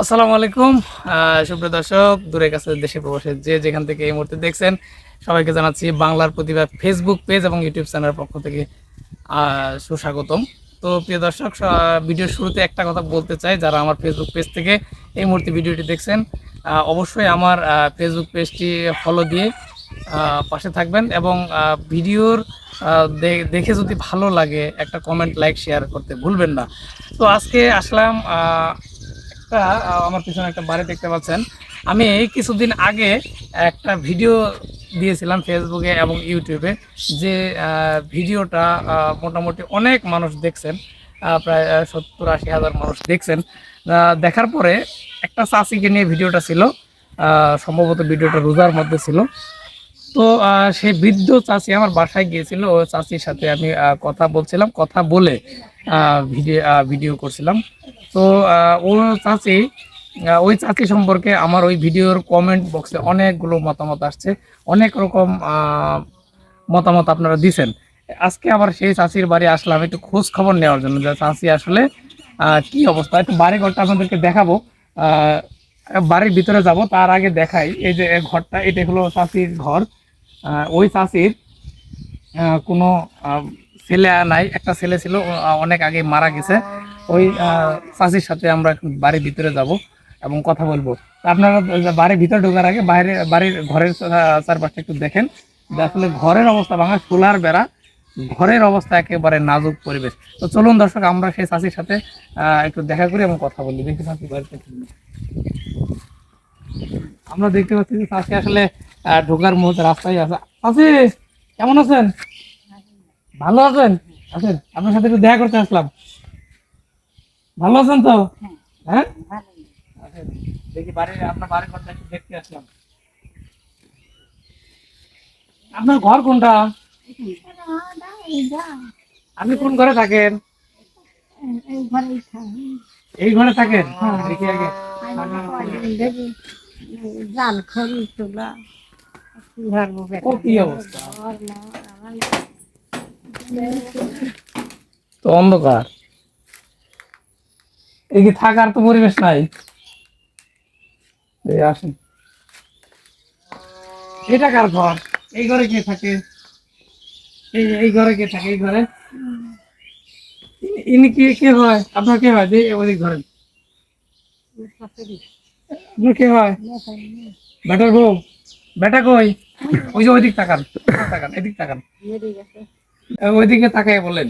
আসসালামু আলাইকুম সুপ্রিয় দর্শক, দূরে কাছে দেশে প্রবাসে যে যেখান থেকে এই মুহূর্তে দেখছেন সবাইকে জানাচ্ছি বাংলার প্রতিভা ফেসবুক পেজ এবং ইউটিউব চ্যানেলের পক্ষ থেকে সুস্বাগতম। তো প্রিয় দর্শক, ভিডিওর শুরুতে একটা কথা বলতে চাই, যারা আমার ফেসবুক পেজ থেকে এই মুহূর্তে ভিডিওটি দেখছেন অবশ্যই আমার ফেসবুক পেজটি ফলো দিয়ে পাশে থাকবেন এবং ভিডিওর দেখে যদি ভালো লাগে একটা কমেন্ট, লাইক, শেয়ার করতে ভুলবেন না। তো আজকে আসলাম একটা আমার পিছনে একটা বাড়ি দেখতে পাচ্ছেন। আমি কিছুদিন আগে একটা ভিডিও দিয়েছিলাম ফেসবুকে এবং ইউটিউবে, যে ভিডিওটা মোটামুটি অনেক মানুষ দেখছেন, প্রায় 70-80 হাজার মানুষ দেখছেন। দেখার পরে একটা চাষিকে নিয়ে ভিডিওটা ছিল, সম্ভবত ভিডিওটা রোজার মধ্যে ছিল। তো সেই বৃদ্ধ চাচি আমার বাসায় গিয়েছিল, ও চাচির সাথে আমি কথা বলছিলাম, কথা বলে ভিডিও করছিলাম। তো ও চাচি ওই চাচি সম্পর্কে আমার ওই ভিডিওর কমেন্ট বক্সে অনেকগুলো মতামত আসছে, অনেক রকম মতামত আপনারা দিছেন। আজকে আবার সেই চাচির বাড়ি আসলাম একটু খোঁজ খবর নেওয়ার জন্য, যে চাচি আসলে কি অবস্থা। একটু বাড়ি ঘরটা আপনাদেরকে দেখাবো, বাড়ির ভিতরে যাব তার আগে দেখাই। এই যে ঘরটা, এটা হলো চাচির ঘর। ওই চাচির কোনো ছেলে নাই, একটা ছেলে ছিল, অনেক আগে মারা গেছে। ওই চাচির সাথে আমরা এখন বাড়ির ভিতরে যাব এবং কথা বলবো। তা আপনারা বাড়ির ভিতরে ঢোকার আগে বাইরে বাড়ির ঘরের চারপাশটা একটু দেখেন, যে আসলে ঘরের অবস্থা ভাঙা, সোলার বেড়া, ঘরের অবস্থা একেবারে নাজুক পরিবেশ। তো চলুন দর্শক, আমরা সেই চাচির সাথে একটু দেখা করি এবং কথা বলি, দেখি চাচি বাড়িতে কি। আমরা দেখতে পাচ্ছি যে চাচি আসলে ঢোকার মুহূর্তে রাস্তায় আছে। চাচি, কেমন আছেন? ভালো আছেন? আছেন, আপনার সাথে একটু দেখা করতে আসলাম। ভালো আছেন তো? হ্যাঁ, আছেন। দেখি আপনার বাড়ির ঘরটা একটু দেখতে আসলাম। আপনার ঘর কোনটা? আপনি কোন ঘরে থাকেন? এই ঘরে থাকেন? দেখি আগে। জাল খড়ি তোলা ও কি অবস্থা, তো অন্ধকার, এই কি থাকার তো পরিবেশ নাই। এই আসেন, এটা কার ঘর? এই ঘরে কে থাকে? এই ঘরে কে থাকে? এই ঘরে ইনি কে কে হয়? আপনার কে হয়? যে ওদিক ধরেন, আপনার কে হয়? বেটার বউ? বেটা কই? ওই যে ওইদিক তাকান, তাকান, এদিক তাকান, ওইদিকে তাকাই বলেন।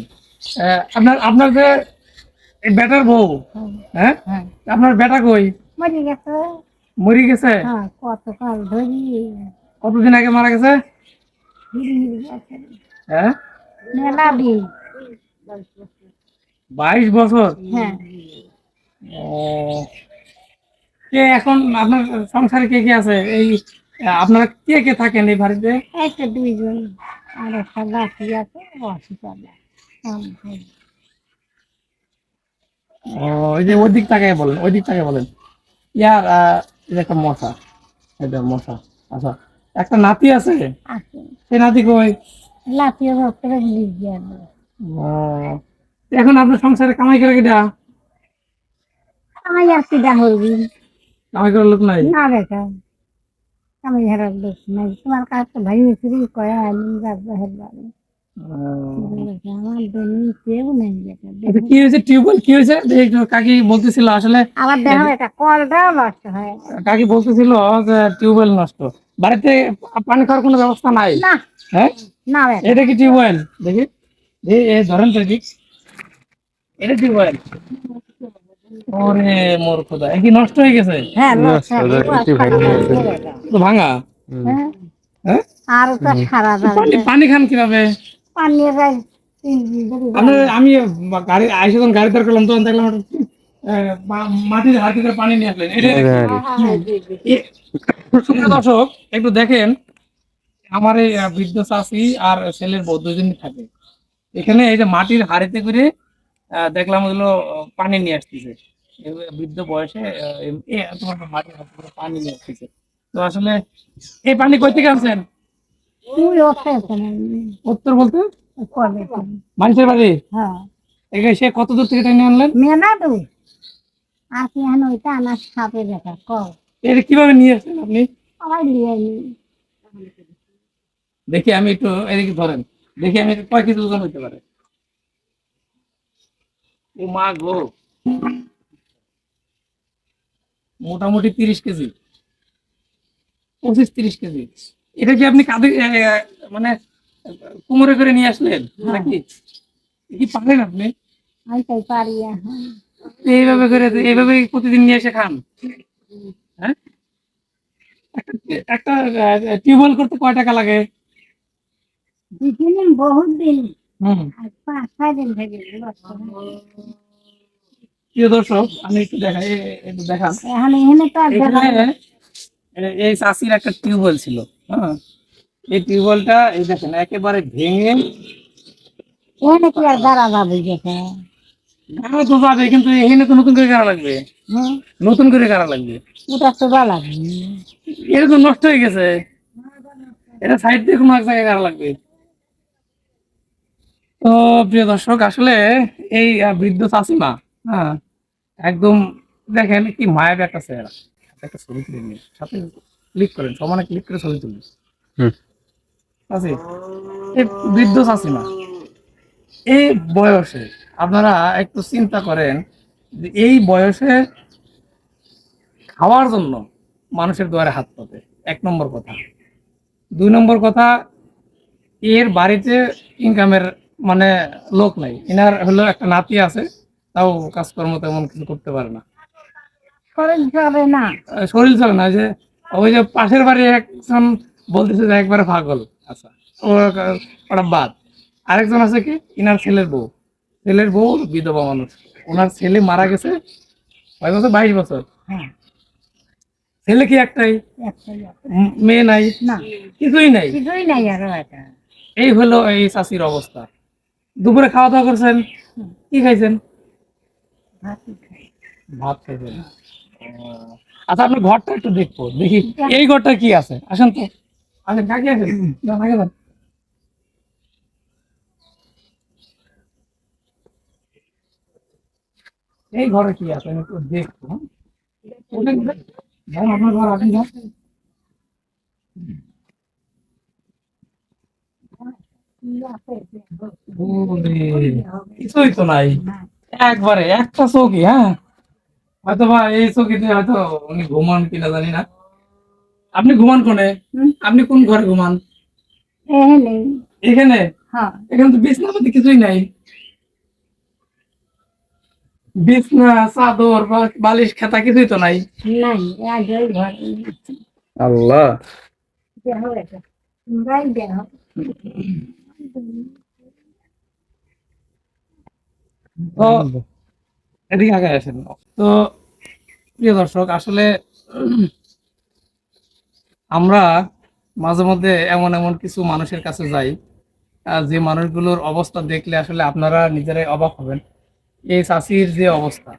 আপনার আপনার যে এই বেটার বউ, হ্যাঁ, আপনার বেটা কই? মরে গেছে। মরি গেছে? কতকাল ধরি কতদিন আগে মারা গেছে? হ্যাঁ, মেলা দিন। 22 বছর? হ্যাঁ, ও, কে এখন আপনার সংসারে কে কে আছে? এই আপনারা কে কে থাকেন এই বাড়িতে? এই তো দুইজন, আর একটা লাঠি আছে, অসুবিধা। ও, ওই যে ওই দিক তাকায় বলেন, ওই দিক তাকায় বলেন। ইয়ার এই যে একটা মশা, এটা মশা। আচ্ছা, একটা নাতি আছে, আছে সেই নাতি কই? লাঠি ভক্তরা বিলিশ দিয়ে ও, এখন আপনার সংসারে কামাই করে কিটা? আমি আর কি ডাহরবি কামাই করার লোক নাই? না বেটা, আমি হেরার লোক নাই। তোমার কাছে ভাই মিস্ত্রি কয়া আমি বাহের বাড়ি আমার দনি কেউ নেই বেটা। আচ্ছা, কি হয়েছে? টিউবওয়েল কি হয়েছে? কাকি বলতেছিল আসলে, আবার দেখো এটা কলটাও নষ্ট হয় কাকি বলতেছিল যে টিউবওয়েল নষ্ট, বাড়িতে পানি খাওয়ার কোনো ব্যবস্থা নাই? না। হ্যাঁ, না বেটা, এটা কি টিউবওয়েল? দেখি, এই ধরেন তো এদিক, এটা টিউবওয়েল। ওরে মোর খোদা, এ কি নষ্ট হয়ে গেছে? হ্যাঁ নষ্ট তো ভাঙা? হ্যাঁ, হ্যাঁ, আর তো সারা পানি পানি খান কিভাবে? পানি প্রায় 3 দিন ধরে আপনার আমি গাড়ি আইসে যখন গাড়ি দাঁড় করলাম তখন দেখলাম একটা, মাটির হাতে করে পানি নিয়ে আসলেন, এটা সুপ্রিয় দর্শক একটু দেখেন। আমার এই বৃদ্ধ চাচি আর ছেলের বউ দুজনই থাকে এখানে। এই যে মাটির হাড়িতে করে দেখলাম ওগুলো পানি নিয়ে আসতেছে। বৃদ্ধ বয়সে তোমার মাটির হাতে করে পানি নিয়ে আসতেছে। তো আসলে এই পানি কই থেকে আনছেন? তুই ওঠে উত্তর বলতে কলে মানুষের বাড়ি? হ্যাঁ সে কত দূর থেকে টেনে আনলেন? মেনা তো আর কি এখন ওইটা আমার সাপে দেখা কও এটা কিভাবে নিয়ে আসলেন আপনি? সবাই লিয়ে নি দেখি আমি একটু এদিকে ধরেন, দেখি আমি কয় কেজি ওজন হইতে পারে। ও মা গো, মোটামুটি 30 কেজি, 25-30 কেজি। এটা কি আপনি কাঁধে মানে কোমরে করে নিয়ে আসলেন নাকি? এ কি পারেন আপনি? আমি তাই পারি এখন এইভাবে করে, এইভাবে প্রতিদিন নিয়ে এসে খান? হ্যাঁ, একটা টিউবওয়েল করতে কয় টাকা লাগে? দিন বহুত দিন হুম। আর 5-6 দিন থেকে প্রিয় দর্শক, আমি একটু দেখাই, একটু দেখান। এখন এখানে তো আর এখানে দেখা এই চাষির একটা টিউবওয়েল ছিল, হ্যাঁ। এই টিউবওয়েলটা এই দেখেন একেবারে ভেঙে, এখানে কি আর দাঁড়া যাবে দেখে গাড়া তো যাবে, কিন্তু এখানে তো নতুন করে গাড়া লাগবে, হ্যাঁ নতুন করে গাড়া লাগবে। ওটা তো বা লাগবে এটা তো নষ্ট হয়ে গেছে, এটা সাইড দিয়ে কোনো এক জায়গায় গাড়া লাগবে। তো প্রিয় দর্শক, আসলে এই বৃদ্ধ চাষিমা, হ্যাঁ, একদম দেখেন কি মায়াবী একটা চেহারা। একটা ছবি তুলে নিন, সাথে ক্লিক করেন, সমানে ক্লিক করে ছবি তুলুন। আছে এই বৃদ্ধ চাষিমা, এই বয়সে আপনারা একটু চিন্তা করেন যে এই বয়সে খাওয়ার জন্য মানুষের দুয়ারে হাত পাতে, 1 নম্বর কথা। 2 নম্বর কথা, এর বাড়িতে ইনকামের মানে লোক নাই। এনার হলো একটা নাতি আছে, তাও কাজকর্ম তেমন কিছু করতে পারে না। শরীর চলে না শরীর চলে না, যে ওই যে পাশের বাড়ি একজন বলতেছে যে একবারে পাগল। আচ্ছা, ও ওটা বাদ। আরেকজন আছে কি, ইনার ছেলের বউ, ছেলের বউ বিধবা মানুষ। ওনার ছেলে মারা গেছে, কয় বছর, 22 বছর। হ্যাঁ ছেলে কি একটাই, একটাই আছে। মেয়ে নাই, না কিছুই নাই। কিছুই নাই আরো এটা এই হলো এই চাষির অবস্থা। দুপুরে খাওয়া দাওয়া করছেন, কি খাইছেন? ভাতই খাই ভাত খাইছেন। আচ্ছা, আপনার ঘরটা একটু দেখবো, দেখি এই ঘরটা কি আছে। আসেন তো, আসেন, কাকে আসেন, যান, আগে যান। এই ঘরে কি আছে আমি একটু দেখবো, হ্যাঁ? ওঠেন, ওঠেন। যান, আপনার ঘর, আপনি যান। কি আছে ওরে, কিছুই তো নাই, একবারে একটা চৌকি, হ্যাঁ। হয়তো বা এই চৌকিতে হয়তো উনি ঘুমান কিনা জানি না। আপনি ঘুমান কোনে? আপনি কোন ঘরে ঘুমান? এখানে এখানে? হ্যাঁ এখানে তো বিছনা পাতি কিছুই নাই, বিছনা চাদর বা বালিশ খাতা কিছুই তো নাই। নাই আজ ওই ঘর আল্লাহ। দেহ এটা তোমরাই দেহ তো এদিকে আগে আসেন। তো প্রিয় দর্শক, আসলে আমরা মাঝে মধ্যে এমন এমন কিছু মানুষের কাছে যাই, যে মানুষগুলোর অবস্থা দেখলে আসলে আপনারা নিজেরাই অবাক হবেন। এই চাষির যে অবস্থা,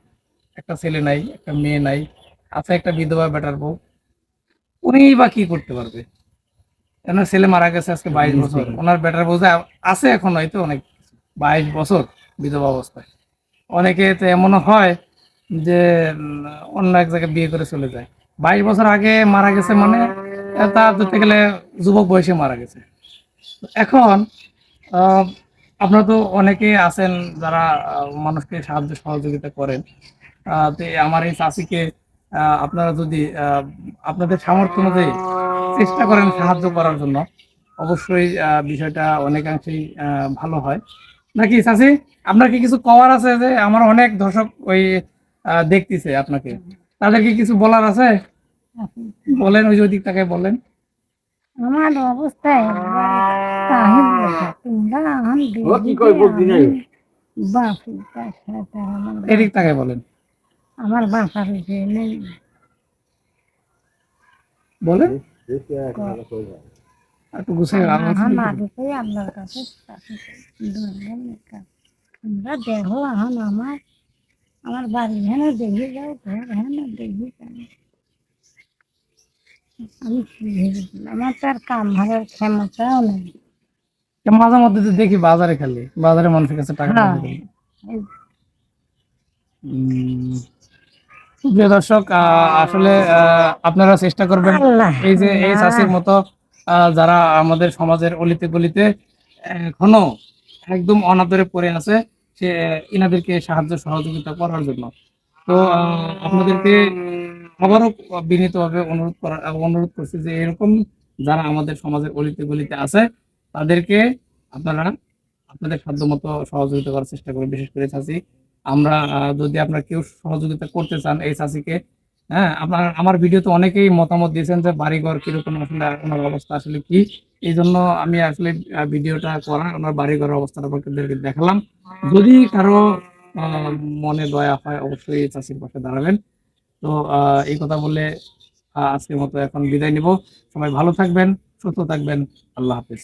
একটা ছেলে নাই, একটা মেয়ে নাই, আছে একটা বিধবা বেটার বউ, উনি বা কি করতে পারবে? ওনার ছেলে মারা গেছে আজকে 22 বছর, ওনার বেটার বউ যে আছে এখন হয়তো অনেক, 22 বছর বিধবা অবস্থায়। অনেকে তো এমনও হয় যে অন্য এক জায়গায় বিয়ে করে চলে যায়। 22 বছর আগে মারা গেছে মানে তা ধরতে গেলে যুবক বয়সে মারা গেছে। এখন আহ, আপনারা তো অনেকে আছেন যারা মানুষকে সাহায্য সহযোগিতা করেন। তো আমার এই চাষিকে আপনারা যদি আপনাদের সামর্থ্য অনুযায়ী চেষ্টা করেন সাহায্য করার জন্য, অবশ্যই বিষয়টা অনেকাংশেই ভালো হয়। নাকি চাষি, আপনার কি কিছু করার আছে? যে আমার অনেক দর্শক ওই দেখতেছে আপনাকে, তাদেরকে কিছু বলার আছে? বলেন, ওই যে ওই দিক থেকে বলেন। আমার অবস্থায় সাহেব লেখা তোমরা এখন বাপু তার সাথে এদিক থেকে বলেন, আমার বাসার যে নেই বলেন একটু গুছিয়ে এখন আগে আপনার কাছে তোমরা দেখো এখন আমার আমার বাড়ি হেন দেখে যাও ঘর হেন দেখি কেন আমি কি ভেবেছিলাম আমার তো আর কাম ভাড়ার ক্ষমতাও নেই মাঝে মধ্যে তো দেখি বাজারে, খালি বাজারে মানুষের কাছে টাকা হ্যাঁ পয়সা দেয়। এই উম, প্রিয় দর্শক, আসলে আপনারা চেষ্টা করবেন আল্লাহ এই যে এই চাষির মতো যারা আমাদের সমাজের অলিতে গলিতে এখনো একদম অনাদরে পড়ে আছে, সে ইনাদেরকে সাহায্য সহযোগিতা করার জন্য। তো আপনাদেরকে আবারও বিনীতভাবে অনুরোধ করছি যে এরকম যারা আমাদের সমাজের অলিতে গলিতে আছে তাদেরকে আপনারা আপনাদের সাধ্যমতো সহযোগিতা করার চেষ্টা করুন। বিশেষ করে চাষি, আমরা যদি আপনারা কেউ সহযোগিতা করতে চান এই চাষিকে, হ্যাঁ, আমার ভিডিওতে অনেকেই মতামত দিয়েছেন যে বাড়িঘর কিরকম, আসলে ওনার অবস্থা আসলে কি। এই জন্য আমি আসলে ভিডিওটা করা, ওনার বাড়িঘরের অবস্থাটা আপনাদেরকে দেখালাম। যদি কারো আহ, মনে দয়া হয় অবশ্যই এই চাষির পাশে দাঁড়াবেন। তো এই কথা বলে আজকের মতো এখন বিদায় নিব। সবাই ভালো থাকবেন, সুস্থ থাকবেন। আল্লাহ হাফেজ।